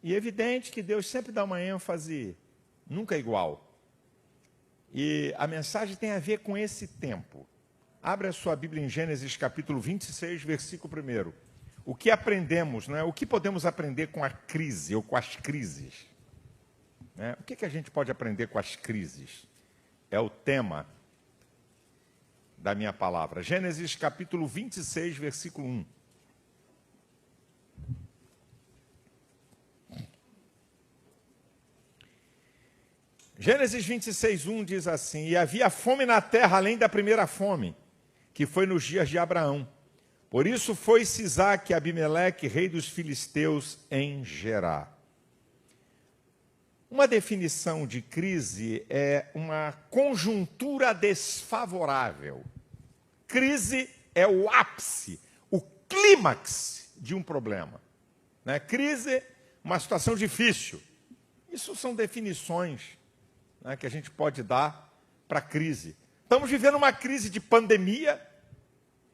E é evidente que Deus sempre dá uma ênfase nunca igual. E a mensagem tem a ver com esse tempo. Abra a sua Bíblia em Gênesis capítulo 26, versículo 1. O que aprendemos, né? O que podemos aprender com a crise ou com as crises? Né? O que a gente pode aprender com as crises? É o tema da minha palavra. Gênesis capítulo 26, versículo 1. Gênesis 26, 1 diz assim: E havia fome na terra além da primeira fome, que foi nos dias de Abraão. Por isso foi-se Isaque e Abimeleque, rei dos filisteus, em Gerar. Uma definição de crise é uma conjuntura desfavorável. Crise é o ápice, o clímax de um problema. Né? Crise, uma situação difícil. Isso são definições, né, que a gente pode dar para a crise. Estamos vivendo uma crise de pandemia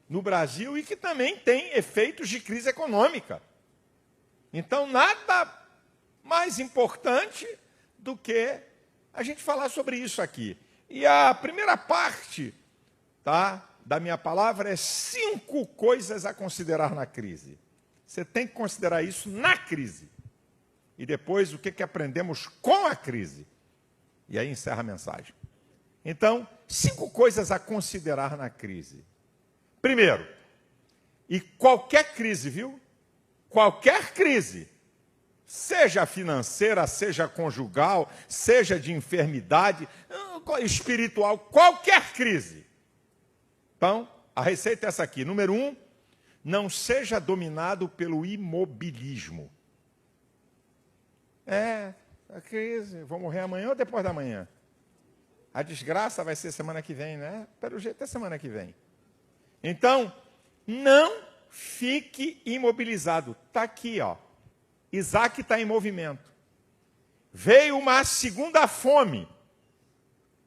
no Brasil e que também tem efeitos de crise econômica. Então, nada mais importante do que a gente falar sobre isso aqui. E a primeira parte, tá, da minha palavra é 5 coisas a considerar na crise. Você tem que considerar isso na crise. E depois o que aprendemos com a crise. E aí encerra a mensagem. Então, 5 coisas a considerar na crise. Primeiro, e qualquer crise, viu? Qualquer crise, seja financeira, seja conjugal, seja de enfermidade, espiritual, qualquer crise. Então, a receita é essa aqui. Número 1, não seja dominado pelo imobilismo. A crise, vou morrer amanhã ou depois da manhã? A desgraça vai ser semana que vem, né? Pelo jeito é semana que vem. Então, não fique imobilizado. Está aqui, ó. Isaque está em movimento. Veio uma segunda fome.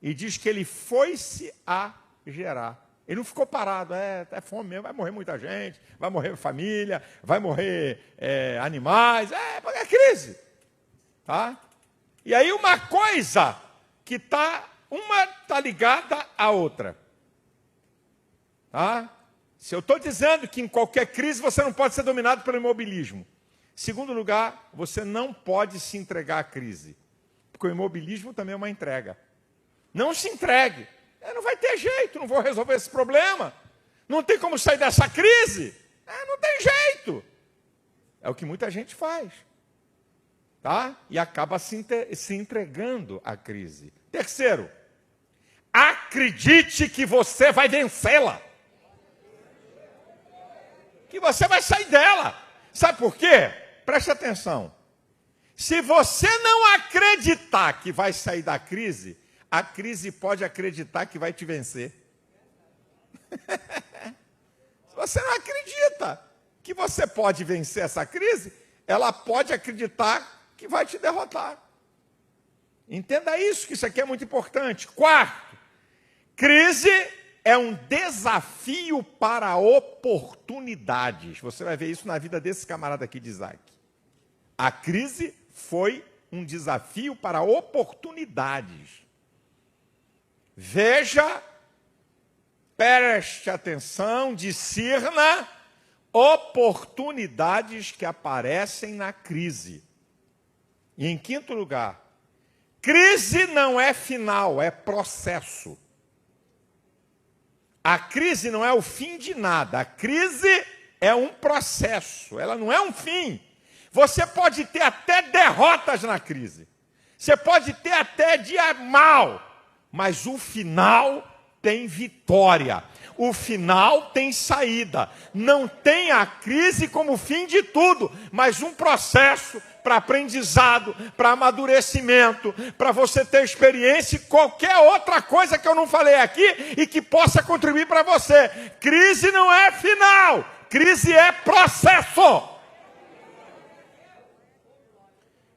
E diz que ele foi-se a Gerar. Ele não ficou parado. É fome mesmo, vai morrer muita gente, vai morrer família, vai morrer animais. É crise. Tá? E aí uma coisa que uma está ligada à outra. Tá? Se eu estou dizendo que em qualquer crise você não pode ser dominado pelo imobilismo. Segundo lugar, você não pode se entregar à crise. Porque o imobilismo também é uma entrega. Não se entregue. Não vai ter jeito, não vou resolver esse problema. Não tem como sair dessa crise. Não tem jeito. É o que muita gente faz. Tá? E acaba se entregando à crise. Terceiro, acredite que você vai vencê-la. Que você vai sair dela. Sabe por quê? Preste atenção. Se você não acreditar que vai sair da crise, a crise pode acreditar que vai te vencer. Se você não acredita que você pode vencer essa crise, ela pode acreditar que vai te derrotar. Entenda isso, que isso aqui é muito importante. Quarto, crise é um desafio para oportunidades. Você vai ver isso na vida desse camarada aqui de Isaque. A crise foi um desafio para oportunidades. Veja, preste atenção, discirna oportunidades que aparecem na crise. E em quinto lugar, crise não é final, é processo. A crise não é o fim de nada. A crise é um processo. Ela não é um fim. Você pode ter até derrotas na crise. Você pode ter até dia mal. Mas o final tem vitória. O final tem saída. Não tem a crise como fim de tudo, mas um processo para aprendizado, para amadurecimento, para você ter experiência e qualquer outra coisa que eu não falei aqui e que possa contribuir para você. Crise não é final, crise é processo.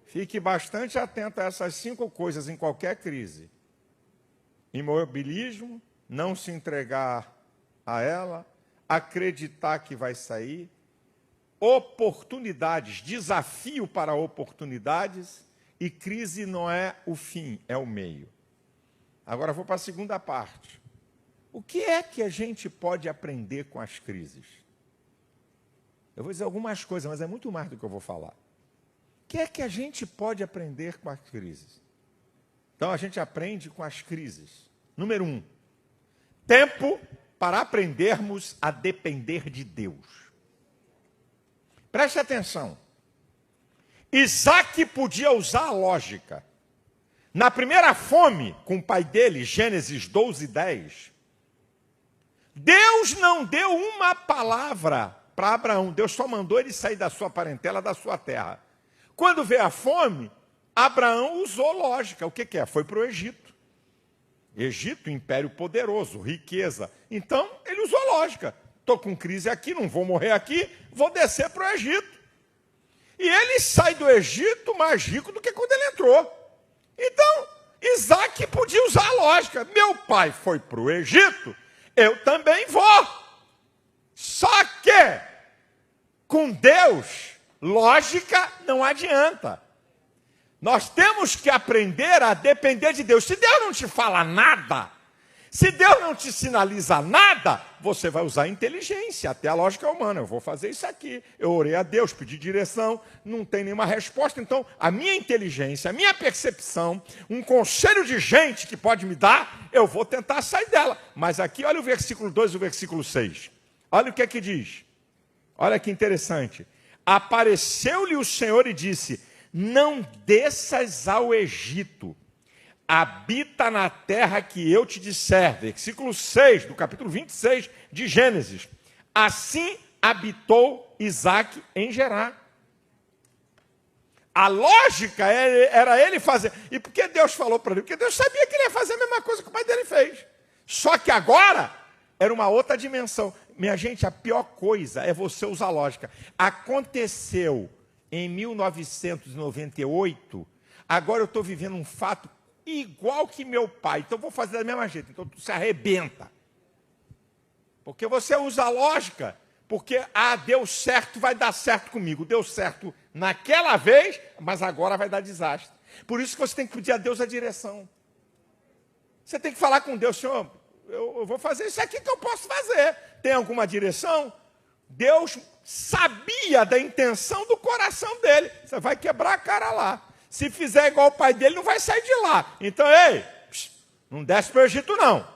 Fique bastante atento a essas 5 coisas em qualquer crise. Imobilismo, não se entregar a ela, acreditar que vai sair, oportunidades, desafio para oportunidades, e crise não é o fim, é o meio. Agora vou para a segunda parte. O que é que a gente pode aprender com as crises? Eu vou dizer algumas coisas, mas é muito mais do que eu vou falar. O que é que a gente pode aprender com as crises? Então a gente aprende com as crises. Número 1, tempo para aprendermos a depender de Deus. Preste atenção. Isaac podia usar a lógica. Na primeira fome com o pai dele, Gênesis 12:10, Deus não deu uma palavra para Abraão. Deus só mandou ele sair da sua parentela, da sua terra. Quando veio a fome, Abraão usou lógica. O que é? Foi para o Egito. Egito, império poderoso, riqueza. Então, ele usou lógica. Estou com crise aqui, não vou morrer aqui, vou descer para o Egito. E ele sai do Egito mais rico do que quando ele entrou. Então, Isaac podia usar a lógica. Meu pai foi para o Egito, eu também vou. Só que, com Deus, lógica não adianta. Nós temos que aprender a depender de Deus. Se Deus não te fala nada, se Deus não te sinaliza nada, você vai usar a inteligência, até a lógica humana. Eu vou fazer isso aqui. Eu orei a Deus, pedi direção, não tem nenhuma resposta. Então, a minha inteligência, a minha percepção, um conselho de gente que pode me dar, eu vou tentar sair dela. Mas aqui, olha o versículo 2 e o versículo 6. Olha o que é que diz. Olha que interessante. Apareceu-lhe o Senhor e disse: não desças ao Egito, habita na terra que eu te disser. Versículo 6 do capítulo 26 de Gênesis. Assim habitou Isaac em Gerar. A lógica era ele fazer. E por que Deus falou para ele? Porque Deus sabia que ele ia fazer a mesma coisa que o pai dele fez. Só que agora era uma outra dimensão. Minha gente, a pior coisa é você usar lógica. Aconteceu em 1998, agora eu estou vivendo um fato igual que meu pai, então eu vou fazer da mesma jeito, então tu se arrebenta. Porque você usa a lógica, porque, deu certo, vai dar certo comigo. Deu certo naquela vez, mas agora vai dar desastre. Por isso que você tem que pedir a Deus a direção. Você tem que falar com Deus: Senhor, eu vou fazer isso aqui que eu posso fazer. Tem alguma direção? Deus sabia da intenção do coração dele. Você vai quebrar a cara lá. Se fizer igual o pai dele, não vai sair de lá. Então, ei, não desce para o Egito não,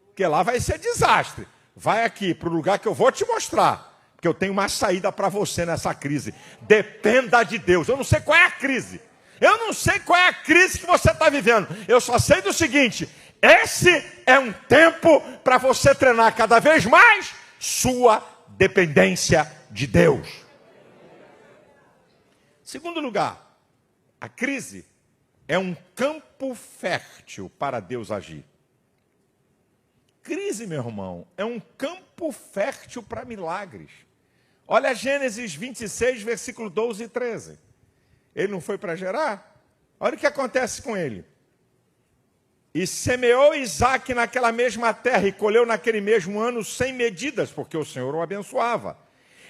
porque lá vai ser desastre. Vai aqui para o lugar que eu vou te mostrar, porque eu tenho uma saída para você nessa crise. Dependa de Deus. Eu não sei qual é a crise. Eu não sei qual é a crise que você está vivendo. Eu só sei do seguinte: esse é um tempo para você treinar cada vez mais sua dependência de Deus. Segundo lugar, a crise é um campo fértil para Deus agir. Crise, meu irmão, é um campo fértil para milagres. Olha Gênesis 26, versículo 12 e 13. Ele não foi para Gerar? Olha o que acontece com ele. E semeou Isaac naquela mesma terra e colheu naquele mesmo ano sem medidas, porque o Senhor o abençoava.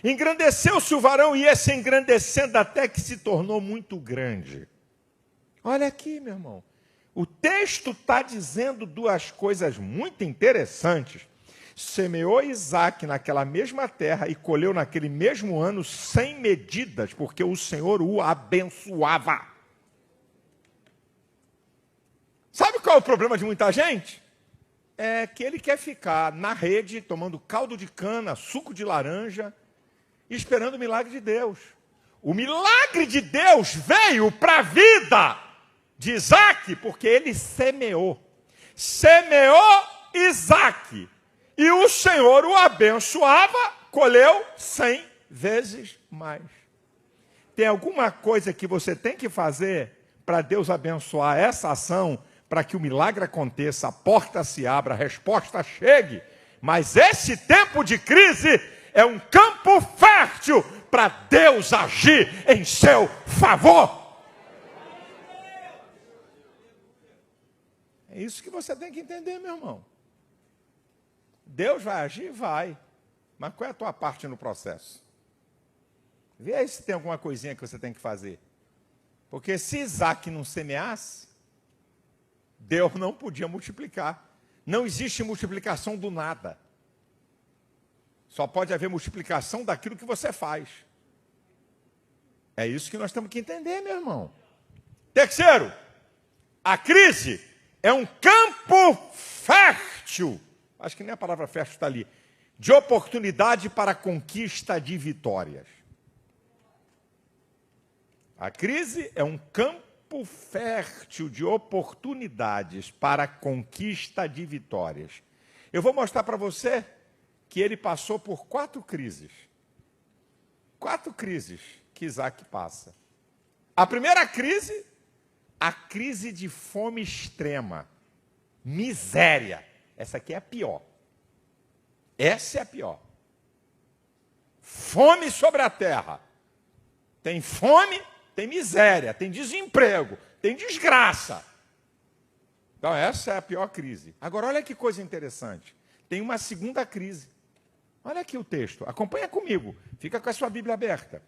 Engrandeceu-se o varão e ia se engrandecendo até que se tornou muito grande. Olha aqui, meu irmão. O texto está dizendo duas coisas muito interessantes. Semeou Isaac naquela mesma terra e colheu naquele mesmo ano sem medidas, porque o Senhor o abençoava. Sabe qual é o problema de muita gente? É que ele quer ficar na rede, tomando caldo de cana, suco de laranja, esperando o milagre de Deus. O milagre de Deus veio para a vida de Isaac, porque ele semeou. Semeou Isaac. E o Senhor o abençoava, colheu 100 vezes mais. Tem alguma coisa que você tem que fazer para Deus abençoar essa ação, para que o milagre aconteça, a porta se abra, a resposta chegue. Mas esse tempo de crise é um campo fértil para Deus agir em seu favor. É isso que você tem que entender, meu irmão. Deus vai agir? Vai. Mas qual é a tua parte no processo? Vê aí se tem alguma coisinha que você tem que fazer. Porque se Isaac não semeasse, Deus não podia multiplicar. Não existe multiplicação do nada. Só pode haver multiplicação daquilo que você faz. É isso que nós temos que entender, meu irmão. Terceiro, a crise é um campo fértil. Acho que nem a palavra fértil está ali. De oportunidade para a conquista de vitórias. A crise é um campo fértil de oportunidades para a conquista de vitórias. Eu vou mostrar para você que ele passou por 4 crises. 4 crises que Isaac passa. A primeira crise, a crise de fome extrema. Miséria. Essa aqui é a pior. Essa é a pior. Fome sobre a terra. Tem fome, tem miséria, tem desemprego, tem desgraça. Então essa é a pior crise. Agora olha que coisa interessante. Tem uma segunda crise. Olha aqui o texto. Acompanha comigo. Fica com a sua Bíblia aberta.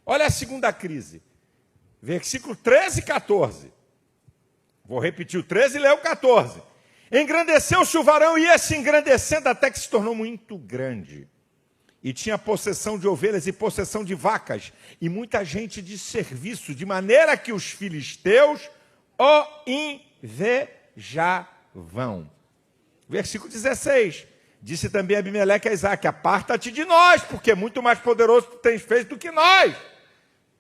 Olha a segunda crise. Versículo 13 e 14. Vou repetir o 13 e ler o 14. Engrandeceu-se o varão e ia se engrandecendo até que se tornou muito grande. E tinha possessão de ovelhas e possessão de vacas, e muita gente de serviço, de maneira que os filisteus o invejavam. Versículo 16. Disse também Abimeleque a Isaac: aparta-te de nós, porque é muito mais poderoso tu tens feito do que nós.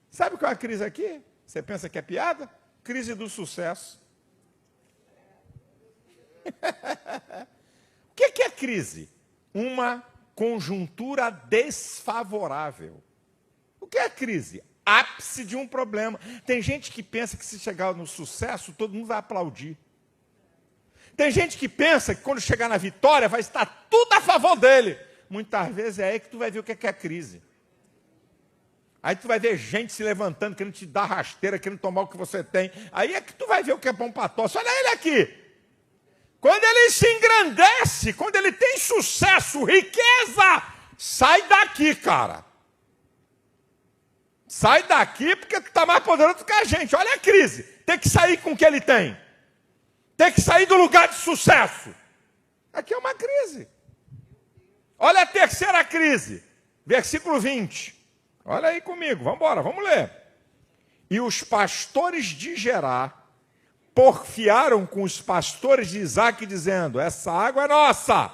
Sabe qual é a crise aqui? Você pensa que é piada? Crise do sucesso. O que é crise? Uma conjuntura desfavorável. O que é crise? Ápice de um problema. Tem gente que pensa que se chegar no sucesso, todo mundo vai aplaudir. Tem gente que pensa que quando chegar na vitória vai estar tudo a favor dele. Muitas vezes é aí que tu vai ver o que é crise. Aí tu vai ver gente se levantando, querendo te dar rasteira, querendo tomar o que você tem. Aí é que tu vai ver o que é bom para tosse. Olha ele aqui. Quando ele se engrandece, quando ele tem sucesso, riqueza, sai daqui, cara. Sai daqui porque tu está mais poderoso do que a gente. Olha a crise. Tem que sair com o que ele tem. Tem que sair do lugar de sucesso. Aqui é uma crise. Olha a terceira crise. Versículo 20. Olha aí comigo. Vamos embora, vamos ler. E os pastores de Gerar porfiaram com os pastores de Isaac, dizendo: essa água é nossa.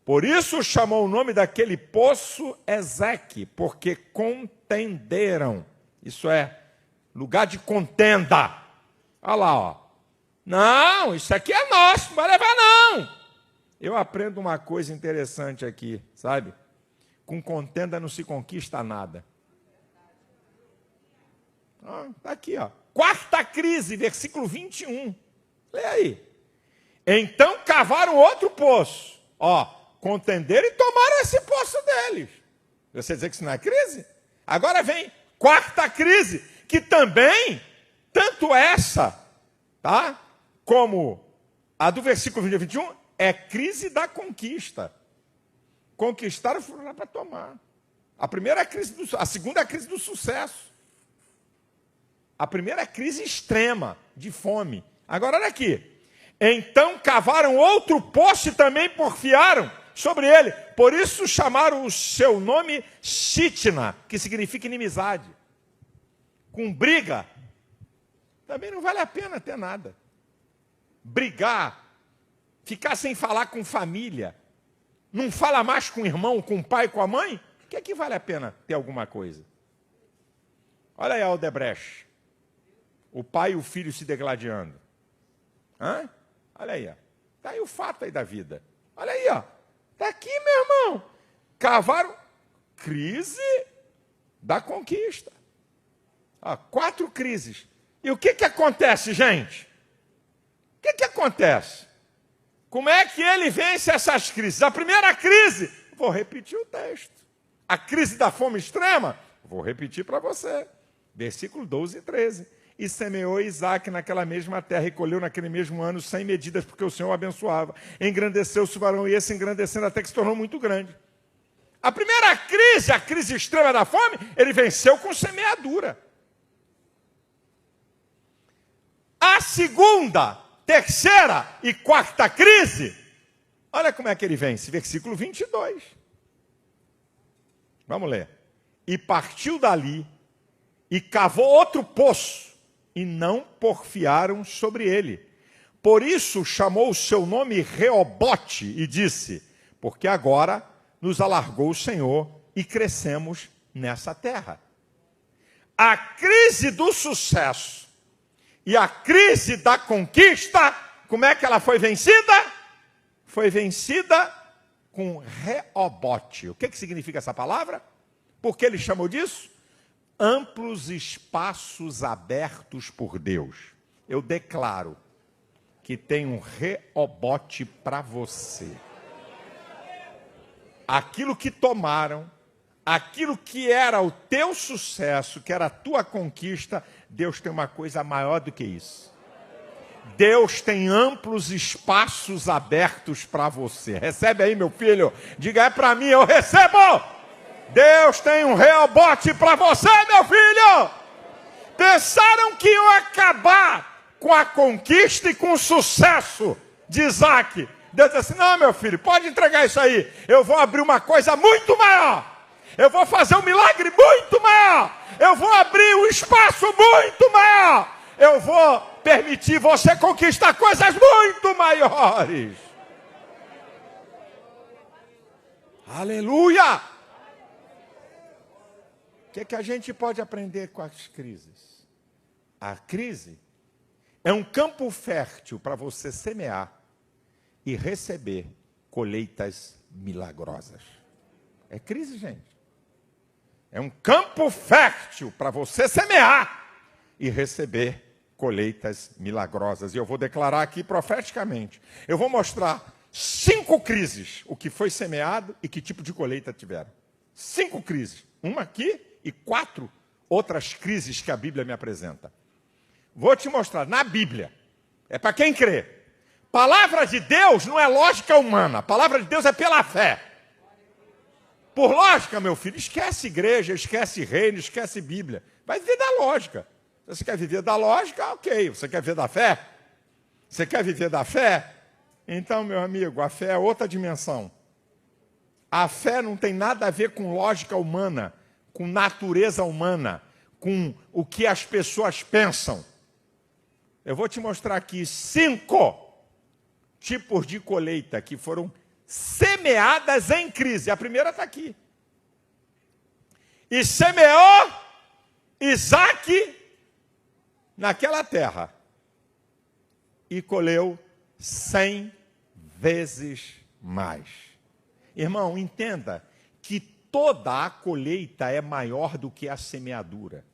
Por isso chamou o nome daquele poço Ezeque, porque contenderam. Isso é, lugar de contenda. Olha lá, ó. Não, isso aqui é nosso, não vai levar não. Eu aprendo uma coisa interessante aqui, sabe? Com contenda não se conquista nada. Está aqui, ó. Quarta crise, versículo 21. Lê aí. Então cavaram outro poço. Ó, contenderam e tomaram esse poço deles. Você dizer que isso não é crise? Agora vem quarta crise, que também, tanto essa, tá? Como a do versículo 20 a 21, é crise da conquista. Conquistaram e foram lá para tomar. A primeira crise a segunda crise do sucesso. A primeira crise extrema de fome. Agora olha aqui. Então cavaram outro poço e também porfiaram sobre ele. Por isso chamaram o seu nome Sitna, que significa inimizade. Com briga, também não vale a pena ter nada. Brigar, ficar sem falar com família, não fala mais com o irmão, com o pai, com a mãe, o que é que vale a pena ter alguma coisa? Olha aí a Odebrecht. O pai e o filho se degladiando. Hã? Olha aí, ó. Está aí o fato aí da vida. Olha aí, ó. Está aqui, meu irmão. Cavaram crise da conquista. Ó, 4 crises. E o que acontece, gente? O que acontece? Como é que ele vence essas crises? A primeira crise, vou repetir o texto. A crise da fome extrema, vou repetir para você. Versículo 12 e 13. E semeou Isaac naquela mesma terra e colheu naquele mesmo ano 100 medidas, porque o Senhor o abençoava. Engrandeceu-se o varão e ia se engrandecendo até que se tornou muito grande. A primeira crise, a crise extrema da fome, ele venceu com semeadura. A segunda, terceira e quarta crise, olha como é que ele vence, versículo 22. Vamos ler. E partiu dali e cavou outro poço, e não porfiaram sobre ele. Por isso chamou o seu nome Reobote e disse, porque agora nos alargou o Senhor e crescemos nessa terra. A crise do sucesso e a crise da conquista, como é que ela foi vencida? Foi vencida com Reobote. O que significa essa palavra? Por que ele chamou disso? Amplos espaços abertos por Deus. Eu declaro que tem um Reobote para você. Aquilo que tomaram, aquilo que era o teu sucesso, que era a tua conquista, Deus tem uma coisa maior do que isso. Deus tem amplos espaços abertos para você. Recebe aí, meu filho. Diga, é para mim, eu recebo. Deus tem um Reobote para você, meu filho. Pensaram que iam acabar com a conquista e com o sucesso de Isaac. Deus disse assim, não, meu filho, pode entregar isso aí. Eu vou abrir uma coisa muito maior. Eu vou fazer um milagre muito maior. Eu vou abrir um espaço muito maior. Eu vou permitir você conquistar coisas muito maiores. Aleluia! O que a gente pode aprender com as crises? A crise é um campo fértil para você semear e receber colheitas milagrosas. É crise, gente. É um campo fértil para você semear e receber colheitas milagrosas. E eu vou declarar aqui profeticamente. Eu vou mostrar 5 crises, o que foi semeado e que tipo de colheita tiveram. 5 crises. Uma aqui e 4 outras crises que a Bíblia me apresenta. Vou te mostrar, na Bíblia. É para quem crê. Palavra de Deus não é lógica humana. A palavra de Deus é pela fé. Por lógica, meu filho, esquece igreja, esquece reino, esquece Bíblia. Vai viver da lógica. Você quer viver da lógica? Ok. Você quer viver da fé? Você quer viver da fé? Então, meu amigo, a fé é outra dimensão. A fé não tem nada a ver com lógica humana, com natureza humana, com o que as pessoas pensam. Eu vou te mostrar aqui 5 tipos de colheita que foram semeadas em crise. A primeira está aqui. E semeou Isaac naquela terra e colheu 100 vezes mais. Irmão, entenda que toda a colheita é maior do que a semeadura.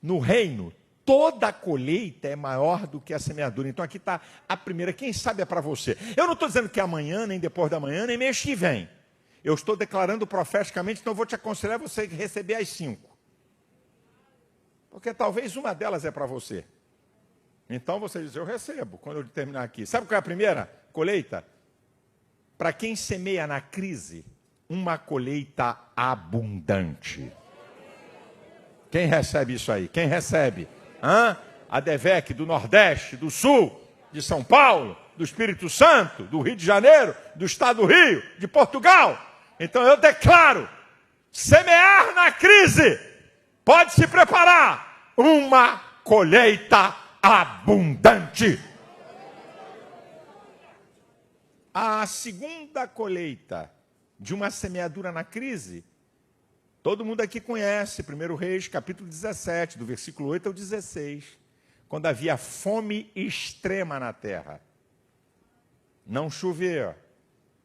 No reino, toda a colheita é maior do que a semeadura. Então aqui está a primeira, quem sabe é para você. Eu não estou dizendo que é amanhã, nem depois da manhã, nem mês que vem. Eu estou declarando profeticamente, então eu vou te aconselhar você receber as 5. Porque talvez uma delas é para você. Então você diz, eu recebo, quando eu terminar aqui. Sabe qual é a primeira colheita? Para quem semeia na crise, uma colheita abundante. Quem recebe isso aí? Quem recebe? A DEVEC do Nordeste, do Sul, de São Paulo, do Espírito Santo, do Rio de Janeiro, do Estado do Rio, de Portugal. Então eu declaro, semear na crise, pode se preparar, uma colheita abundante. A segunda colheita de uma semeadura na crise, todo mundo aqui conhece, 1 Reis, capítulo 17, do versículo 8 ao 16, quando havia fome extrema na terra. Não chovia.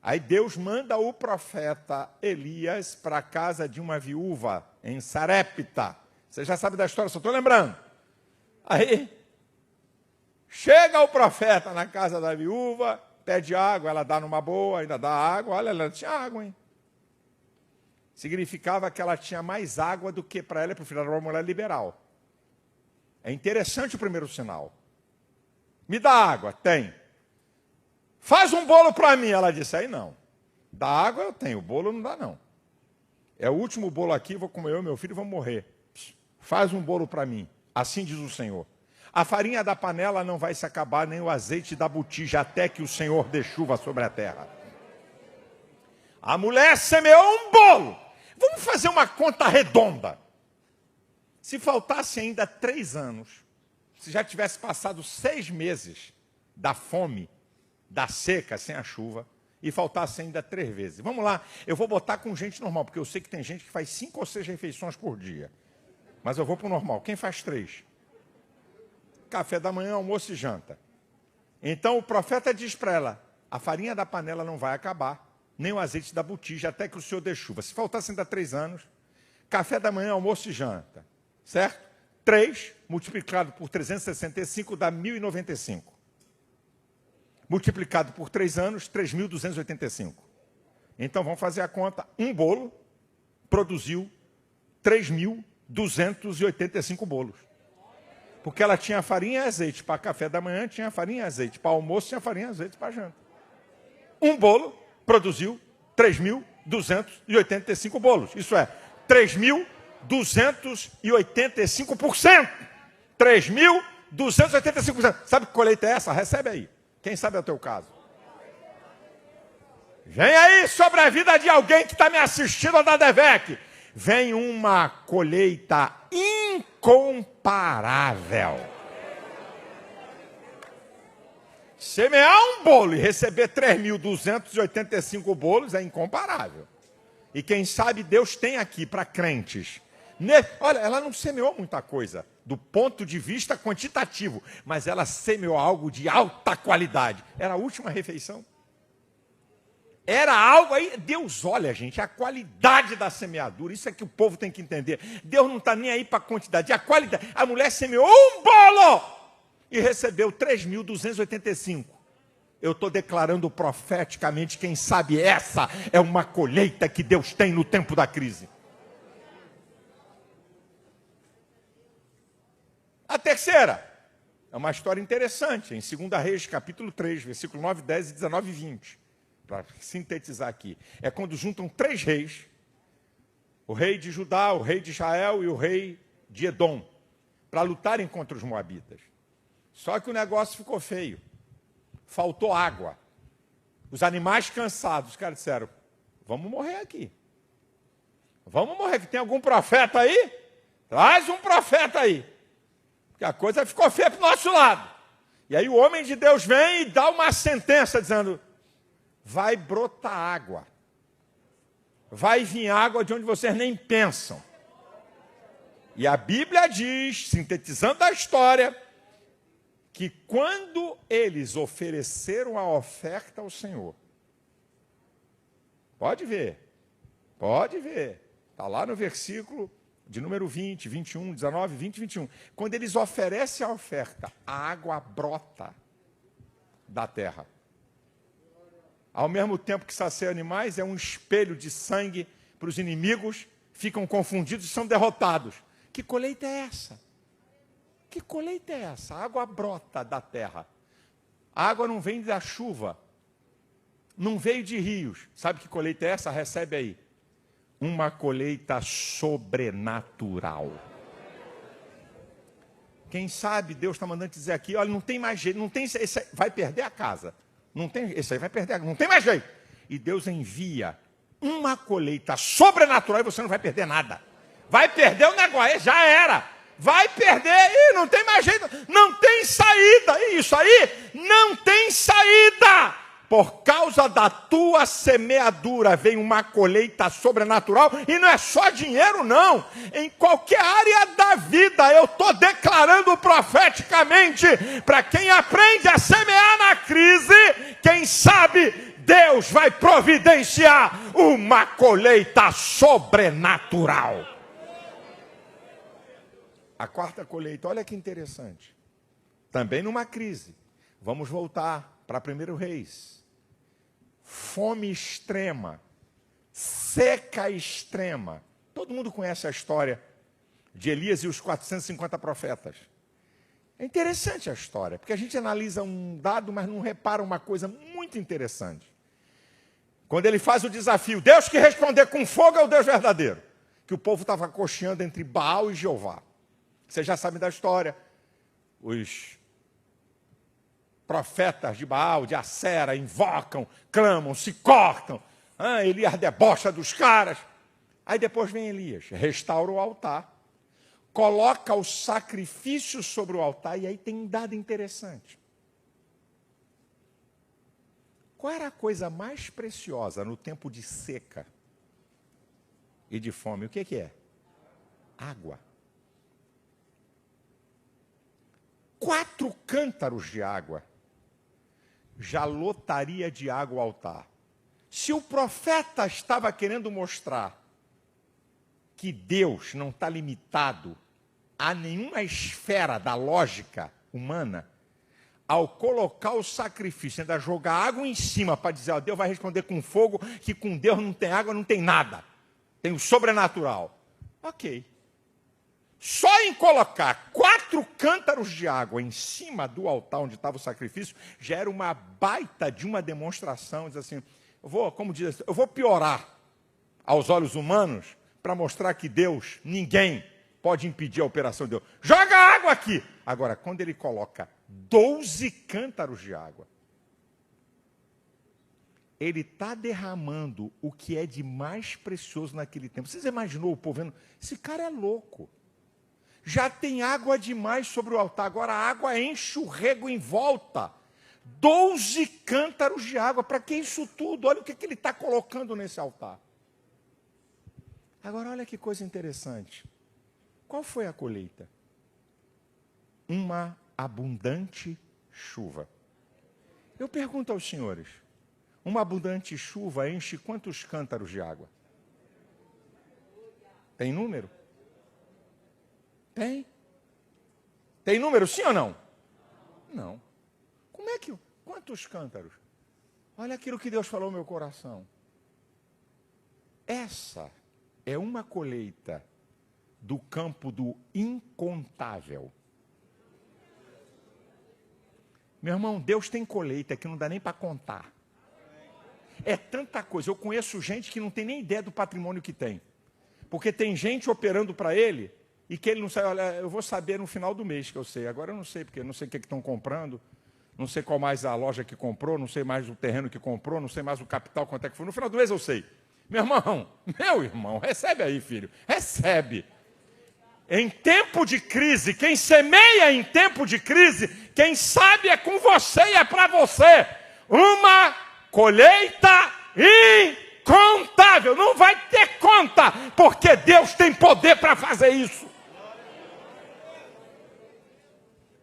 Aí Deus manda o profeta Elias para a casa de uma viúva em Sarepta. Você já sabe da história, só estou lembrando. Aí, chega o profeta na casa da viúva, pede água, ela dá numa boa, ainda dá água. Olha, ela tinha água, hein? Significava que ela tinha mais água do que para ela e para o filho. Era uma mulher liberal. É interessante o primeiro sinal. Me dá água, tem. Faz um bolo para mim, ela disse. Aí não. Da água eu tenho, o bolo não dá não. É o último bolo aqui, vou comer eu e meu filho e vamos morrer. Faz um bolo para mim, assim diz o Senhor. A farinha da panela não vai se acabar, nem o azeite da botija, até que o Senhor dê chuva sobre a terra. A mulher semeou um bolo. Vamos fazer uma conta redonda. Se faltasse ainda 3 anos, se já tivesse passado 6 meses da fome, da seca, sem a chuva, e faltasse ainda 3 vezes. Vamos lá, eu vou botar com gente normal, porque eu sei que tem gente que faz 5 ou 6 refeições por dia. Mas eu vou para o normal. Quem faz 3? Café da manhã, almoço e janta. Então o profeta diz para ela, a farinha da panela não vai acabar, nem o azeite da botija, até que o Senhor dê chuva. Se faltasse ainda 3 anos, café da manhã, almoço e janta. Certo? 3 multiplicado por 365 dá 1.095. Multiplicado por 3 anos, 3.285. Então vamos fazer a conta. Um bolo produziu 3.285 bolos. Porque ela tinha farinha e azeite para café da manhã, tinha farinha e azeite. Para almoço, tinha farinha e azeite para janta. Um bolo produziu 3.285 bolos. Isso é, 3.285%. 3.285%. Sabe que colheita é essa? Recebe aí. Quem sabe é o teu caso. Vem aí sobre a vida de alguém que está me assistindo da DEVEC. Vem uma colheita incomparável. Semear um bolo e receber 3.285 bolos é incomparável. E quem sabe Deus tem aqui para crentes. Olha, ela não semeou muita coisa do ponto de vista quantitativo, mas ela semeou algo de alta qualidade. Era a última refeição. Era algo aí, Deus olha, gente, a qualidade da semeadura, isso é que o povo tem que entender. Deus não está nem aí para a quantidade, a qualidade. A mulher semeou um bolo e recebeu 3.285. Eu estou declarando profeticamente, quem sabe essa é uma colheita que Deus tem no tempo da crise. A terceira é uma história interessante, em 2 Reis, capítulo 3, versículo 9, 10 e 19 e 20. Para sintetizar aqui. É quando juntam 3 reis, o rei de Judá, o rei de Israel e o rei de Edom, para lutarem contra os moabitas. Só que o negócio ficou feio. Faltou água. Os animais cansados, os caras disseram, vamos morrer aqui. Vamos morrer, que tem algum profeta aí? Traz um profeta aí. Porque a coisa ficou feia para o nosso lado. E aí o homem de Deus vem e dá uma sentença dizendo, vai brotar água. Vai vir água de onde vocês nem pensam. E a Bíblia diz, sintetizando a história, que quando eles ofereceram a oferta ao Senhor, pode ver, está lá no versículo de número 20, 21, 19, 20 e 21. Quando eles oferecem a oferta, a água brota da terra. Ao mesmo tempo que sacia animais, é um espelho de sangue para os inimigos, ficam confundidos e são derrotados. Que colheita é essa? Que colheita é essa? A água brota da terra. A água não vem da chuva, não veio de rios. Sabe que colheita é essa? Recebe aí. Uma colheita sobrenatural. Quem sabe Deus está mandando dizer aqui, olha, não tem mais jeito, não tem, esse vai perder a casa. Não tem, esse aí vai perder, não tem mais jeito. E Deus envia uma colheita sobrenatural e você não vai perder nada. Vai perder o negócio, já era. Vai perder e não tem mais jeito, não tem saída. E isso aí não tem saída. Por causa da tua semeadura vem uma colheita sobrenatural. E não é só dinheiro, não. Em qualquer área da vida, eu estou declarando profeticamente, para quem aprende a semear na crise, quem sabe Deus vai providenciar uma colheita sobrenatural. A quarta colheita, olha que interessante. Também numa crise. Vamos voltar para 1 Reis. Fome extrema, seca extrema. Todo mundo conhece a história de Elias e os 450 profetas. É interessante a história, porque a gente analisa um dado, mas não repara uma coisa muito interessante. Quando ele faz o desafio, Deus que responder com fogo é o Deus verdadeiro. Que o povo estava cocheando entre Baal e Jeová. Vocês já sabem da história. Os profetas de Baal, de Acera, invocam, clamam, se cortam. Elias debocha dos caras. Aí depois vem Elias, restaura o altar, coloca o sacrifício sobre o altar, e aí tem um dado interessante. Qual era a coisa mais preciosa no tempo de seca e de fome? O que é? Água. 4 cântaros de água já lotaria de água o altar. Se o profeta estava querendo mostrar que Deus não está limitado a nenhuma esfera da lógica humana, ao colocar o sacrifício, ainda jogar água em cima para dizer, Deus vai responder com fogo, que com Deus não tem água, não tem nada. Tem o sobrenatural. Ok. Só em colocar 4 cântaros de água em cima do altar onde estava o sacrifício, já era uma baita de uma demonstração, diz assim, eu vou piorar aos olhos humanos para mostrar que Deus, ninguém pode impedir a operação de Deus. Joga água aqui! Agora, quando ele coloca 12 cântaros de água, ele está derramando o que é de mais precioso naquele tempo. Vocês imaginou o povo vendo? Esse cara é louco. Já tem água demais sobre o altar, agora a água enche o rego em volta. 12 cântaros de água, para que isso tudo? Olha o que ele está colocando nesse altar. Agora, olha que coisa interessante. Qual foi a colheita? Uma abundante chuva. Eu pergunto aos senhores, uma abundante chuva enche quantos cântaros de água? Tem número? Tem. Tem número, sim ou não? Não. Como é que... Quantos cântaros? Olha aquilo que Deus falou no meu coração. Essa é uma colheita do campo do incontável. Meu irmão, Deus tem colheita que não dá nem para contar. É tanta coisa. Eu conheço gente que não tem nem ideia do patrimônio que tem. Porque tem gente operando para ele e que ele não sabe. Olha, eu vou saber no final do mês que eu sei. Agora eu não sei, porque eu não sei o que estão comprando. Não sei qual mais a loja que comprou, não sei mais o terreno que comprou, não sei mais o capital, quanto é que foi. No final do mês eu sei. Meu irmão, recebe aí, filho. Recebe. Em tempo de crise, quem semeia em tempo de crise, quem sabe é com você e é para você. Uma colheita incontável. Não vai ter conta, porque Deus tem poder para fazer isso.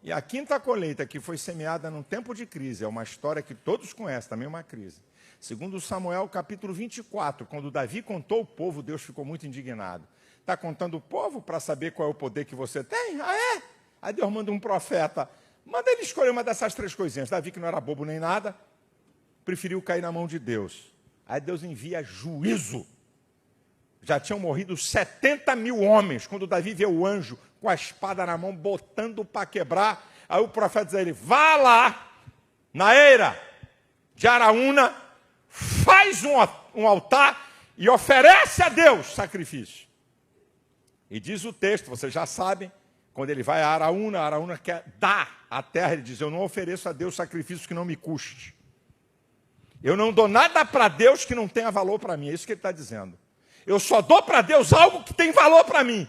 E a quinta colheita que foi semeada num tempo de crise, é uma história que todos conhecem, também uma crise. Segundo Samuel, capítulo 24, quando Davi contou ao povo, Deus ficou muito indignado. Está contando o povo para saber qual é o poder que você tem? Ah, é? Aí Deus manda um profeta, manda ele escolher uma dessas 3 coisinhas. Davi, que não era bobo nem nada, preferiu cair na mão de Deus. Aí Deus envia juízo. Já tinham morrido 70 mil homens, quando Davi vê o anjo com a espada na mão, botando para quebrar. Aí o profeta diz a ele, vá lá, na eira de Araúna, faz um altar e oferece a Deus sacrifício. E diz o texto, vocês já sabem, quando ele vai a Araúna quer dar a terra, ele diz, eu não ofereço a Deus sacrifício que não me custe. Eu não dou nada para Deus que não tenha valor para mim, é isso que ele está dizendo. Eu só dou para Deus algo que tem valor para mim.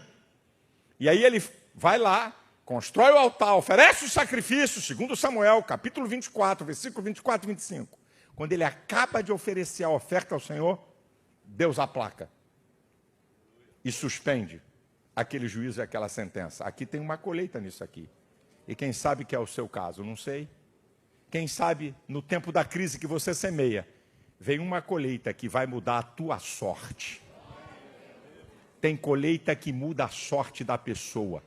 E aí ele vai lá, constrói o altar, oferece o sacrifício, segundo Samuel, capítulo 24, versículo 24 e 25. Quando ele acaba de oferecer a oferta ao Senhor, Deus aplaca e suspende aquele juízo e aquela sentença. Aqui tem uma colheita nisso aqui. E quem sabe que é o seu caso? Não sei. Quem sabe, no tempo da crise que você semeia, vem uma colheita que vai mudar a tua sorte. Tem colheita que muda a sorte da pessoa.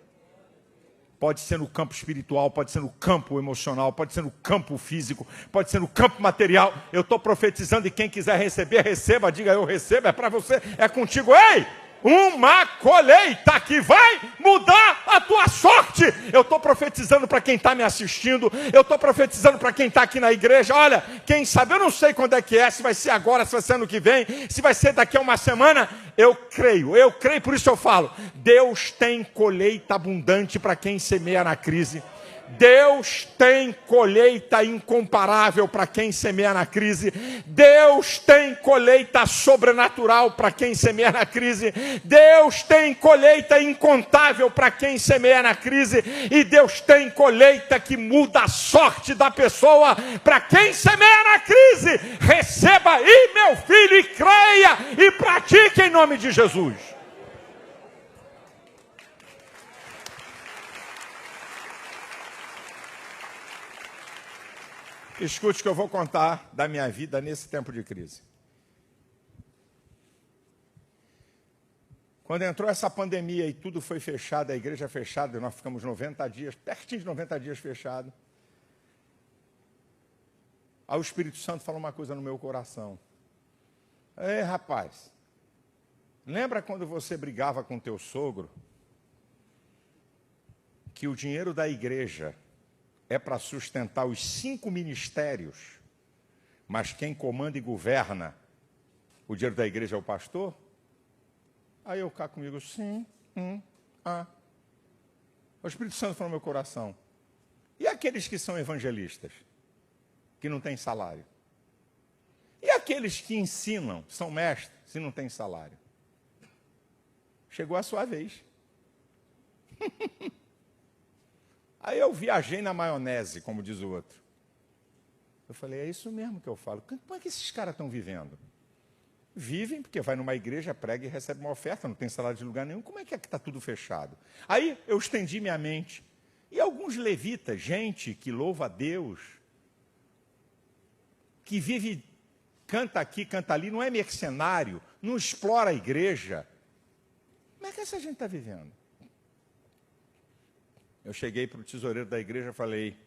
Pode ser no campo espiritual, pode ser no campo emocional, pode ser no campo físico, pode ser no campo material. Eu estou profetizando e quem quiser receber, receba. Diga, eu recebo, é para você, é contigo. Ei! Uma colheita que vai mudar a tua sorte. Eu estou profetizando. profetizando para quem está me assistindo, eu estou profetizando para quem está aqui na igreja. Olha, quem sabe, eu não sei quando é que é, se vai ser agora, se vai ser ano que vem, se vai ser daqui a uma semana. Eu creio, por isso eu falo, Deus tem colheita abundante para quem semeia na crise. Deus tem colheita incomparável para quem semeia na crise. Deus tem colheita sobrenatural para quem semeia na crise. Deus tem colheita incontável para quem semeia na crise. E Deus tem colheita que muda a sorte da pessoa para quem semeia na crise. Receba aí, meu filho, e creia e pratique em nome de Jesus. Escute o que eu vou contar da minha vida nesse tempo de crise. Quando entrou essa pandemia e tudo foi fechado, a igreja fechada, nós ficamos 90 dias, pertinho de 90 dias fechado. Aí o Espírito Santo falou uma coisa no meu coração. Ei, rapaz, lembra quando você brigava com teu sogro? Que o dinheiro da igreja é para sustentar os 5 ministérios, mas quem comanda e governa o dinheiro da igreja é o pastor? Aí eu cá comigo, sim, O Espírito Santo falou no meu coração. E aqueles que são evangelistas, que não têm salário? E aqueles que ensinam, são mestres, se não têm salário? Chegou a sua vez. Aí eu viajei na maionese, como diz o outro. Eu falei, é isso mesmo que eu falo. Como é que esses caras estão vivendo? Vivem porque vai numa igreja, prega e recebe uma oferta, não tem salário de lugar nenhum. Como é que está tudo fechado? Aí eu estendi minha mente. E alguns levitas, gente que louva a Deus, que vive, canta aqui, canta ali, não é mercenário, não explora a igreja. Como é que essa gente está vivendo? Eu cheguei para o tesoureiro da igreja e falei,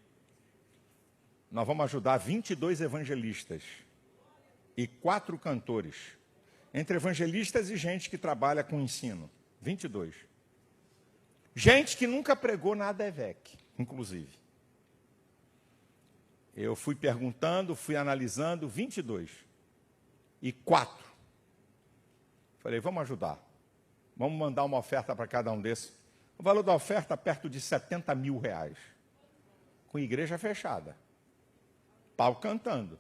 nós vamos ajudar 22 evangelistas e 4 cantores, entre evangelistas e gente que trabalha com ensino, 22. Gente que nunca pregou nada EVEC, inclusive. Eu fui perguntando, fui analisando, 22 e 4. Falei, vamos ajudar, vamos mandar uma oferta para cada um desses. O valor da oferta perto de R$70 mil, com igreja fechada, pau cantando.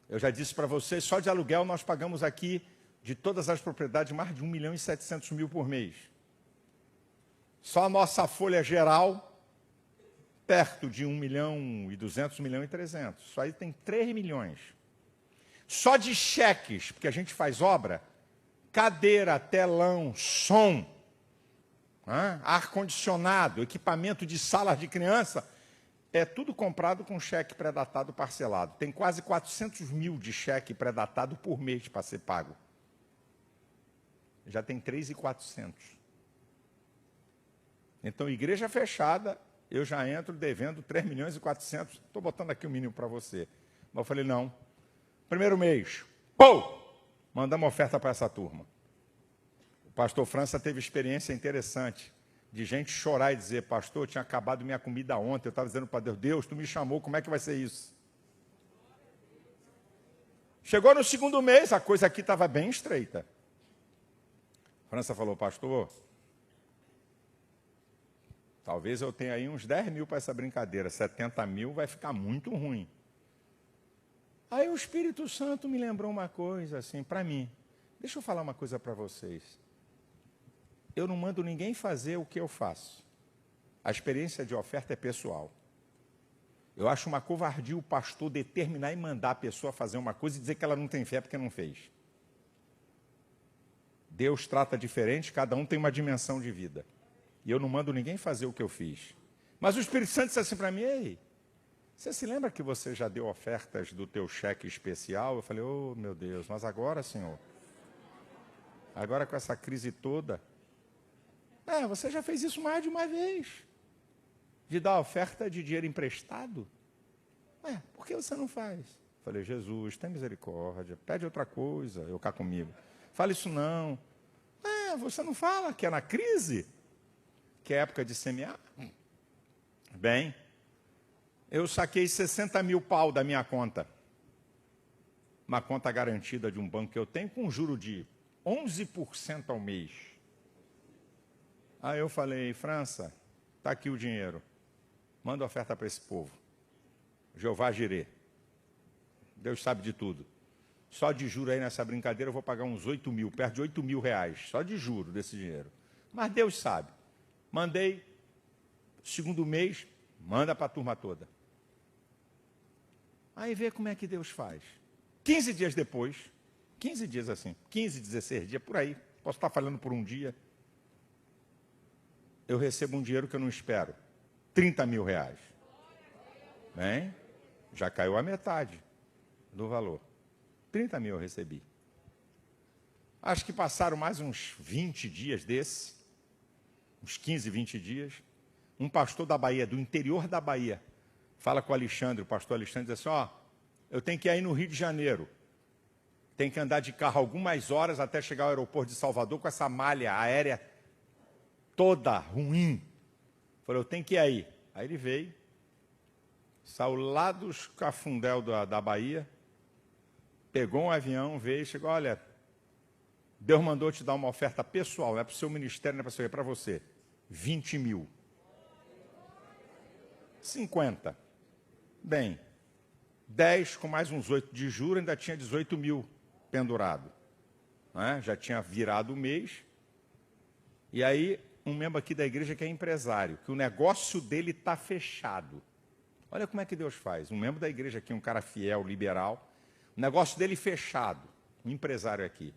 Eu já disse para vocês, só de aluguel nós pagamos aqui, de todas as propriedades, mais de 1.700.000 por mês. Só a nossa folha geral, perto de 1.200.000, 1.300.000. Isso aí tem 3 milhões. Só de cheques, porque a gente faz obra, cadeira, telão, som, ar-condicionado, equipamento de sala de criança, é tudo comprado com cheque pré-datado parcelado. Tem quase 400 mil de cheque pré-datado por mês para ser pago. Já tem 3.400. Então, igreja fechada, eu já entro devendo 3.400.000. Estou botando aqui o mínimo para você. Mas eu falei, não. Primeiro mês, mandamos uma oferta para essa turma. O pastor França teve experiência interessante de gente chorar e dizer, pastor, tinha acabado minha comida ontem, eu estava dizendo para Deus, Deus, tu me chamou, como é que vai ser isso? Chegou no segundo mês, a coisa aqui estava bem estreita. França falou, pastor, talvez eu tenha aí uns 10 mil para essa brincadeira, 70 mil vai ficar muito ruim. Aí o Espírito Santo me lembrou uma coisa assim, para mim. Deixa eu falar uma coisa para vocês. Eu não mando ninguém fazer o que eu faço. A experiência de oferta é pessoal. Eu acho uma covardia o pastor determinar e mandar a pessoa fazer uma coisa e dizer que ela não tem fé porque não fez. Deus trata diferente, cada um tem uma dimensão de vida. E eu não mando ninguém fazer o que eu fiz. Mas o Espírito Santo disse assim para mim, ei, você se lembra que você já deu ofertas do teu cheque especial? Eu falei, oh meu Deus, mas agora, Senhor, agora com essa crise toda, você já fez isso mais de uma vez, de dar oferta de dinheiro emprestado? Por que você não faz? Eu falei, Jesus, tem misericórdia, pede outra coisa, eu cá comigo. Fala isso não. Você não fala que é na crise, que é época de semear? Bem, eu saquei 60 mil pau da minha conta. Uma conta garantida de um banco que eu tenho com um juro de 11% ao mês. Aí eu falei, França, está aqui o dinheiro. Manda oferta para esse povo. Jeová Jirê. Deus sabe de tudo. Só de juro aí nessa brincadeira eu vou pagar uns 8 mil, perto de 8 mil reais. Só de juro desse dinheiro. Mas Deus sabe. Mandei, segundo mês, manda para a turma toda. Aí vê como é que Deus faz. 15 dias depois, 15 dias assim, 15, 16 dias, por aí, posso estar falando por um dia, eu recebo um dinheiro que eu não espero, 30 mil reais. Bem, já caiu a metade do valor. 30 mil eu recebi. Acho que passaram mais uns 20 dias desse, uns 15, 20 dias, um pastor da Bahia, do interior da Bahia, fala com o Alexandre, o pastor Alexandre, diz assim, ó, eu tenho que ir aí no Rio de Janeiro, tem que andar de carro algumas horas até chegar ao aeroporto de Salvador com essa malha aérea toda ruim. Falei, eu tenho que ir aí. Aí ele veio, saiu lá dos Cafundel da Bahia, pegou um avião, veio e chegou, olha, Deus mandou te dar uma oferta pessoal, não é para o seu ministério, não é para o seu, é para você. 20 mil. 50. Bem, 10 com mais uns 8 de juros, ainda tinha 18 mil pendurado. Né? Já tinha virado o mês. E aí, um membro aqui da igreja que é empresário, que o negócio dele está fechado. Olha como é que Deus faz. Um membro da igreja aqui, um cara fiel, liberal, o negócio dele fechado, um empresário aqui.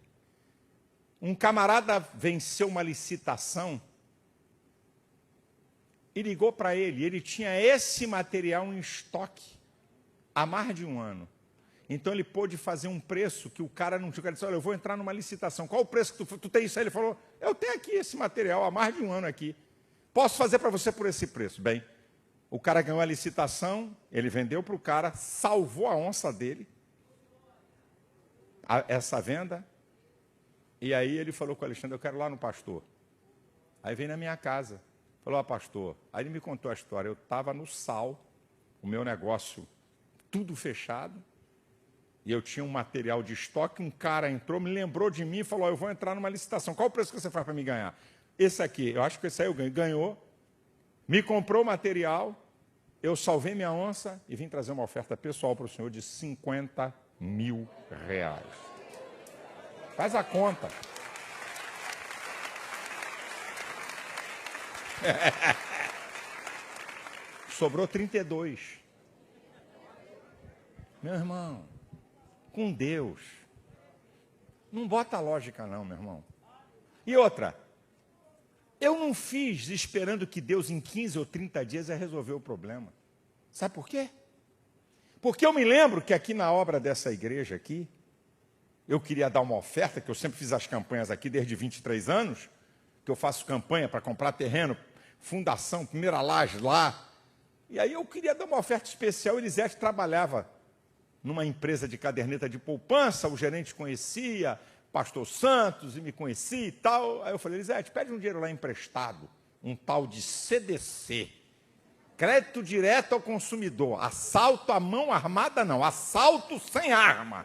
Um camarada venceu uma licitação e ligou para ele. Ele tinha esse material em estoque há mais de um ano. Então ele pôde fazer um preço que o cara não tinha. O cara disse, olha, eu vou entrar numa licitação. Qual o preço que tu tem isso aí? Ele falou, eu tenho aqui esse material há mais de um ano aqui. Posso fazer para você por esse preço? Bem, o cara ganhou a licitação, ele vendeu para o cara, salvou a onça dele, essa venda. E aí ele falou com o Alexandre, eu quero ir lá no pastor. Aí veio na minha casa. Falou, pastor. Aí ele me contou a história. Eu estava no sal, o meu negócio tudo fechado, e eu tinha um material de estoque, um cara entrou, me lembrou de mim e falou, eu vou entrar numa licitação. Qual o preço que você faz para me ganhar? Esse aqui, eu acho que esse aí eu ganho. Ganhou, me comprou o material, eu salvei minha onça e vim trazer uma oferta pessoal para o senhor de 50 mil reais. Faz a conta. Sobrou 32. Meu irmão, com Deus, não bota lógica não, meu irmão. E outra, eu não fiz esperando que Deus em 15 ou 30 dias ia resolver o problema. Sabe por quê? Porque eu me lembro que aqui na obra dessa igreja aqui, eu queria dar uma oferta, que eu sempre fiz as campanhas aqui desde 23 anos, que eu faço campanha para comprar terreno, fundação, primeira laje lá. E aí eu queria dar uma oferta especial. O Elisete trabalhava numa empresa de caderneta de poupança, o gerente conhecia, pastor Santos, e me conhecia e tal. Aí eu falei, Elisete, pede um dinheiro lá emprestado, um tal de CDC, crédito direto ao consumidor, assalto à mão armada não, assalto sem arma,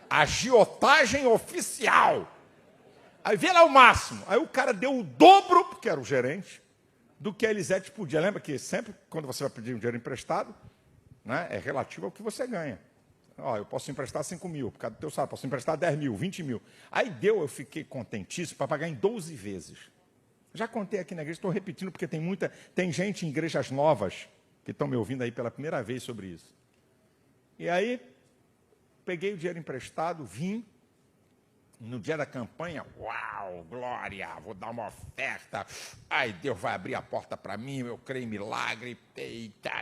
agiotagem oficial. Aí vê lá o máximo. Aí o cara deu o dobro, porque era o gerente, do que a Elisete podia. Lembra que sempre, quando você vai pedir um dinheiro emprestado, né, é relativo ao que você ganha. Ó, eu posso emprestar 5 mil, por causa do teu salário, posso emprestar 10 mil, 20 mil. Aí deu, eu fiquei contentíssimo para pagar em 12 vezes. Já contei aqui na igreja, estou repetindo, porque tem gente em igrejas novas que estão me ouvindo aí pela primeira vez sobre isso. E aí, peguei o dinheiro emprestado, vim. No dia da campanha, uau, glória, vou dar uma oferta, ai, Deus vai abrir a porta para mim, eu creio em milagre, eita,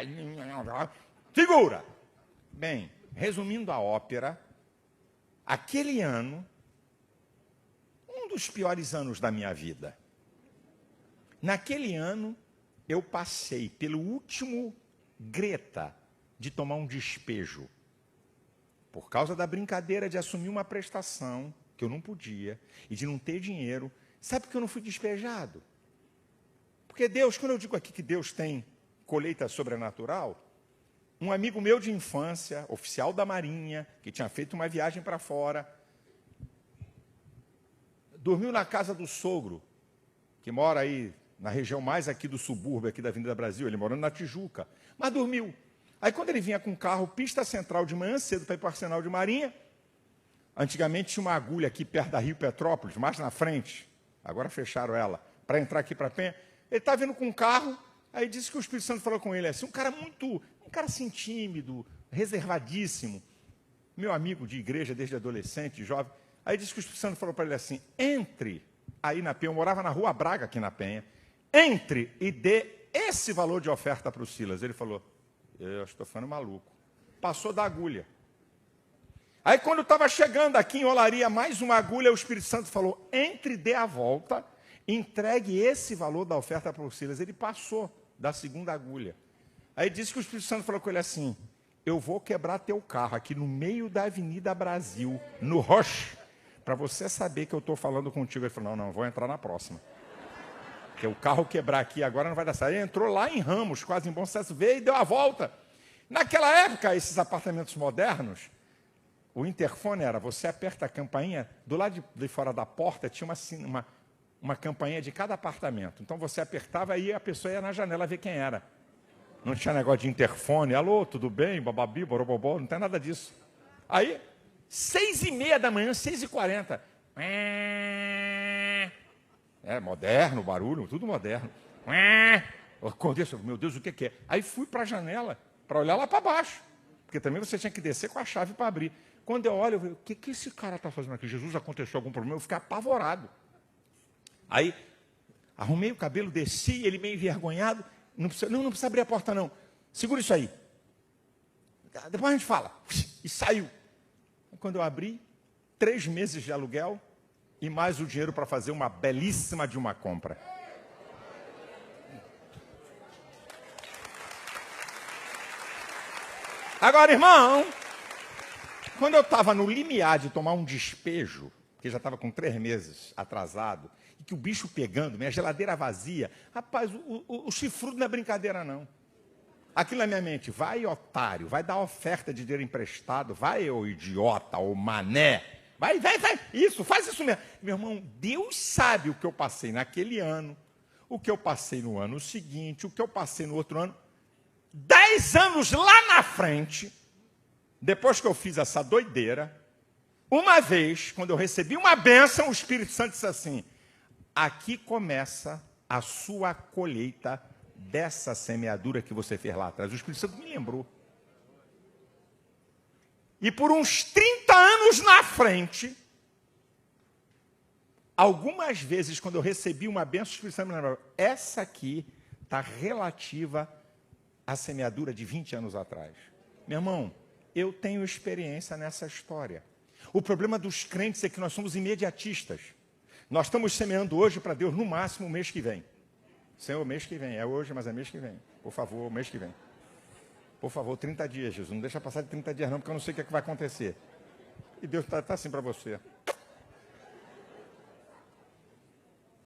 segura! Bem, resumindo a ópera, aquele ano, um dos piores anos da minha vida. Naquele ano, eu passei pelo último greta de tomar um despejo, por causa da brincadeira de assumir uma prestação, que eu não podia, e de não ter dinheiro. Sabe por que eu não fui despejado? Porque Deus, quando eu digo aqui que Deus tem colheita sobrenatural, um amigo meu de infância, oficial da Marinha, que tinha feito uma viagem para fora, dormiu na casa do sogro, que mora aí na região mais aqui do subúrbio, aqui da Avenida Brasil, ele morando na Tijuca, mas dormiu. Aí quando ele vinha com o carro, pista central de manhã cedo para ir para o Arsenal de Marinha, antigamente tinha uma agulha aqui perto da Rio Petrópolis, mais na frente, agora fecharam ela, para entrar aqui para a Penha. Ele estava vindo com o carro, aí disse que o Espírito Santo falou com ele assim, um cara assim tímido, reservadíssimo, meu amigo de igreja desde adolescente, jovem. Aí disse que o Espírito Santo falou para ele assim, entre aí na Penha, eu morava na Rua Braga aqui na Penha, entre e dê esse valor de oferta para o Silas. Ele falou, eu estou ficando maluco. Passou da agulha. Aí quando estava chegando aqui em Olaria, mais uma agulha, o Espírito Santo falou, entre e dê a volta, entregue esse valor da oferta para o Silas. Ele passou da segunda agulha. Aí disse que o Espírito Santo falou com ele assim, eu vou quebrar teu carro aqui no meio da Avenida Brasil, no Roche, para você saber que eu estou falando contigo. Ele falou, não, vou entrar na próxima. Porque o carro quebrar aqui agora não vai dar certo. Ele entrou lá em Ramos, quase em Bom Sucesso, veio e deu a volta. Naquela época, esses apartamentos modernos, o interfone era, você aperta a campainha, do lado de fora da porta tinha uma campainha de cada apartamento. Então você apertava e a pessoa ia na janela ver quem era. Não tinha negócio de interfone, alô, tudo bem, bababi, borobobó, não tem nada disso. Aí, 6h30 da manhã, 6h40. Moderno, barulho, tudo moderno. Eu acordei, meu Deus, o que é? Aí fui para a janela, para olhar lá para baixo. Porque também você tinha que descer com a chave para abrir. Quando eu olho, eu falei, o que esse cara está fazendo aqui? Jesus, aconteceu algum problema? Eu fiquei apavorado. Aí, arrumei o cabelo, desci, ele meio envergonhado. Não precisa abrir a porta, não. Segura isso aí. Depois a gente fala. E saiu. Quando eu abri, 3 meses de aluguel e mais o dinheiro para fazer uma belíssima de uma compra. Agora, irmão, quando eu estava no limiar de tomar um despejo, que já estava com 3 meses atrasado, e que o bicho pegando, minha geladeira vazia, rapaz, o chifrudo não é brincadeira, não. Aquilo na minha mente, vai, otário, vai dar oferta de dinheiro emprestado, vai, ô idiota, ô mané, vai, isso, faz isso mesmo. Meu irmão, Deus sabe o que eu passei naquele ano, o que eu passei no ano seguinte, o que eu passei no outro ano. 10 anos lá na frente, depois que eu fiz essa doideira, uma vez, quando eu recebi uma bênção, o Espírito Santo disse assim, aqui começa a sua colheita dessa semeadura que você fez lá atrás. O Espírito Santo me lembrou. E por uns 30 anos na frente, algumas vezes, quando eu recebi uma bênção, o Espírito Santo me lembrou, essa aqui está relativa à semeadura de 20 anos atrás. Meu irmão, eu tenho experiência nessa história. O problema dos crentes é que nós somos imediatistas. Nós estamos semeando hoje para Deus, no máximo, o mês que vem. Senhor, mês que vem. É hoje, mas é mês que vem. Por favor, mês que vem. Por favor, 30 dias, Jesus. Não deixa passar de 30 dias não, porque eu não sei o que vai acontecer. E Deus está assim para você.